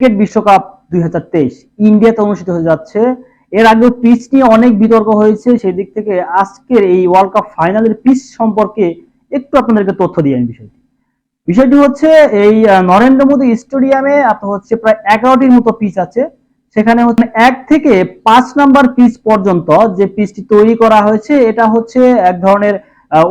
Cricket বিশ্বকাপ 2023 ইন্ডিয়াতে অনুষ্ঠিত হয়ে যাচ্ছে। এর আগেও পিচ নিয়ে অনেক বিতর্ক হয়েছে। সেই দিক থেকে আজকের এই ওয়ার্ল্ড কাপ ফাইনালের পিচ সম্পর্কে একটু আপনাদেরকে তথ্য দিই আমি বিষয়টি হচ্ছে এই নরেন্দ্র মোদী স্টেডিয়ামে আপনার হচ্ছে প্রায় 11টির মতো পিচ আছে। সেখানে হচ্ছে 1 থেকে 5 নাম্বার পিচ পর্যন্ত যে পিচটি তৈরি করা হয়েছে এটা হচ্ছে এক ধরনের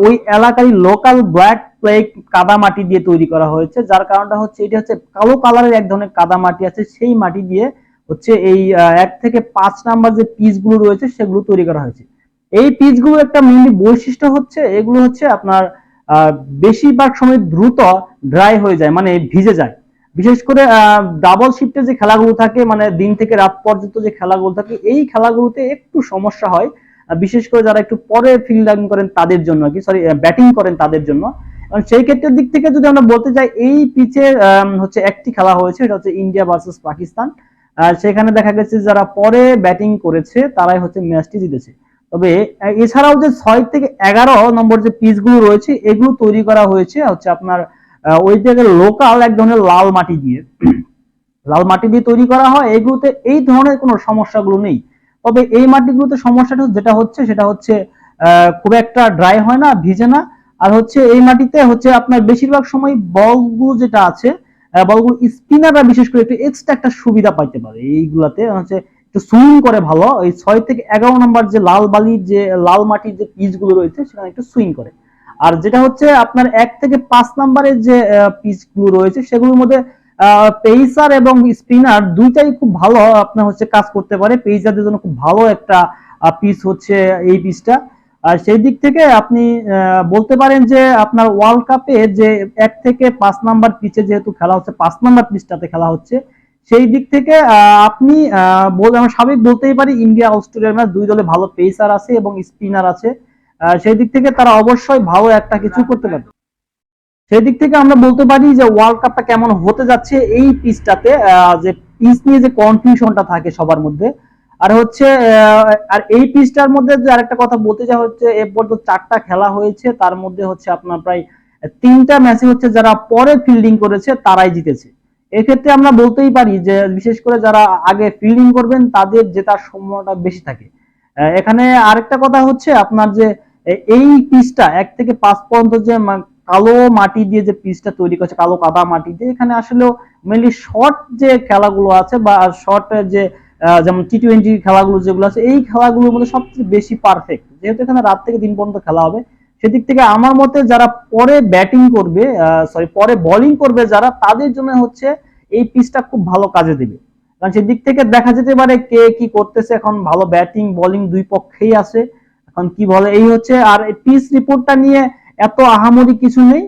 ওই এলাকারই লোকাল ব্ল্যাক ক্লে কাদা মাটি দিয়ে তৈরি করা হয়েছে। যার কারণটা হচ্ছে এটা হচ্ছে কালো কালারের এক ধরনের কাদা মাটি আছে, সেই মাটি দিয়ে হচ্ছে এই 1 থেকে 5 নাম্বার যে পিচগুলো রয়েছে সেগুলো তৈরি করা হয়েছে। এই পিচগুলো একটা মেইনলি বৈশিষ্ট্য হচ্ছে এগুলো হচ্ছে আপনার বেশিরভাগ সময় দ্রুত ড্রাই হয়ে যায়, মানে ভিজে যায়। বিশেষ করে ডাবল শিফটে যে খেলাগুলো থাকে, মানে দিন থেকে রাত পর্যন্ত যে খেলাগুলো থাকে, এই খেলাগুলোতে একটু সমস্যা হয়, বিশেষ করে যারা একটু পরে ফিল্ডিং করেন তাদের জন্য, কি সরি ব্যাটিং করেন তাদের জন্য। সেই ক্ষেত্রের দিক থেকে যদি আমরা বলতে চাই, এই পিচে হচ্ছে একটি খেলা হয়েছে, এটা হচ্ছে ইন্ডিয়া ভার্সেস পাকিস্তান। সেখানে দেখা গেছে যারা পরে ব্যাটিং করেছে তারাই হচ্ছে ম্যাচটি জিতেছে। তবে এছাড়াও যে 6 থেকে 11 নম্বর যে পিচগুলো রয়েছে এগুলো তৈরি করা হয়েছে হচ্ছে আপনার ওই জায়গায় লোকাল এক ধরনের লাল মাটি দিয়ে লাল মাটি দিয়ে তৈরি করা হয়। এগুলোতে এই ধরনের কোনো সমস্যাগুলো নেই। তবে এই মাটিগুলোতে সমস্যাটা যেটা হচ্ছে সেটা হচ্ছে খুব একটা ড্রাই হয় না, ভিজে না। আর হচ্ছে এই মাটিতে হচ্ছে আপনার বেশিরভাগ সময় বলগুলো যেটা আছে, বলগুলো স্পিনাররা বিশেষ করে একটু এক্সট্রা একটা সুবিধা পাইতে পারে। এইগুলাতে হচ্ছে একটু সুইং করে ভালো, ওই 6 থেকে 11 নম্বর যে লাল বালির যে লাল মাটির যে পিচগুলো রয়েছে সেখানে একটু সুইং করে। আর যেটা হচ্ছে আপনার 1 থেকে 5 নম্বরের যে পিচগুলো রয়েছে সেগুলোর মধ্যে পেসার এবং স্পিনার দুইটাই খুব ভালো আপনার হচ্ছে কাজ করতে পারে। পেসারদের জন্য খুব ভালো একটা পিচ হচ্ছে এই পিচটা। আর সেই দিক থেকে আপনি বলতে পারেন যে আপনার ওয়ার্ল্ড কাপে যে 1 থেকে 5 নাম্বার পিচে যেহেতু খেলা হচ্ছে, 5 নাম্বার পিচটাতে খেলা হচ্ছে, সেই দিক থেকে আপনি আমরা স্বাভাবিক বলতেই পারি ইন্ডিয়া অস্ট্রেলিয়ার ম্যাচ, দুই দলে ভালো পেসার আছে এবং স্পিনার আছে। সেই দিক থেকে তারা অবশ্যই ভালো একটা কিছু করতে পারে। সেই দিক থেকে আমরা বলতে পারি যে ওয়ার্ল্ড কাপটা কেমন হতে যাচ্ছে এই পিচটাতে, যে পিচ নিয়ে যে কনফিউশনটা থাকে সবার মধ্যে। আর হচ্ছে আর এই পিচটার মধ্যে যে আরেকটা কথা বলতে যা হচ্ছে, এ পর্যন্ত 4টা খেলা হয়েছে, তার মধ্যে হচ্ছে আপনার প্রায় 3টা ম্যাচে হচ্ছে যারা পরে ফিল্ডিং করেছে তারাই জিতেছে। এক্ষেত্রে আমরা বলতেই পারি যে বিশেষ করে যারা আগে ফিল্ডিং করবেন তাদের জেতার সম্ভাবনাটা বেশি থাকে। এখানে আরেকটা কথা হচ্ছে আপনার যে এই পিচটা 1 থেকে 5 পর্যন্ত যে কালো মাটি দিয়ে যে পিচটা তৈরি করছে, কালো কাদা মাটি দিয়ে, এখানে আসলে মেনলি শর্ট যে খেলাগুলো আছে বা শর্ট যে যেমন টি20 খেলাগুলো যেগুলো আছে, এই খেলাগুলোর মধ্যে সবচেয়ে বেশি পারফেক্ট, যেহেতু এখানে রাত থেকে দিন পর্যন্ত খেলা হবে। সেদিক থেকে আমার মতে যারা পরে ব্যাটিং করবে, পরে বোলিং করবে যারা, তাদের জন্য হচ্ছে এই পিচটা খুব ভালো কাজে দেবে। কারণ সেদিক থেকে দেখা যেতে পারে কে কি করতেছে, এখন ভালো ব্যাটিং বোলিং দুই পক্ষেই আছে, এখন কি বলে এই হচ্ছে। আর পিচ রিপোর্টটা নিয়ে এত আহামরি কিছু নেই,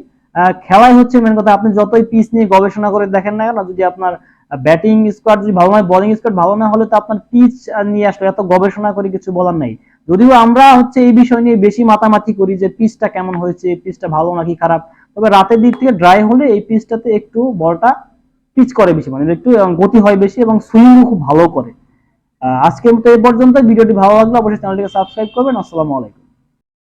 খেলাই হচ্ছে মেন কথা। আপনি যতই পিচ নিয়ে গবেষণা করে দেখেন না কেন, যদি আপনার ব্যাটিং স্কোয়াড যদি ভালো নয়, বোলিং স্কোয়াড ভালো না হলে তো আপনার পিচ নিয়ে আসলে এত গবেষণা করে কিছু বলার নাই। যদিও আমরা হচ্ছে এই বিষয় নিয়ে বেশি মাতামাতি করি যে পিচটা কেমন হয়েছে, পিচটা ভালো নাকি খারাপ। তবে রাতের দিক থেকে ড্রাই হলে এই পিচটাতে একটু বলটা পিচ করে বেশি, মানে একটু গতি হয় বেশি এবং সুইং খুব ভালো করে। আজকের মতো এই পর্যন্ত। ভিডিওটি ভালো লাগলে অবশ্যই চ্যানেলটিকে সাবস্ক্রাইব করবেন। আসসালামু আলাইকুম।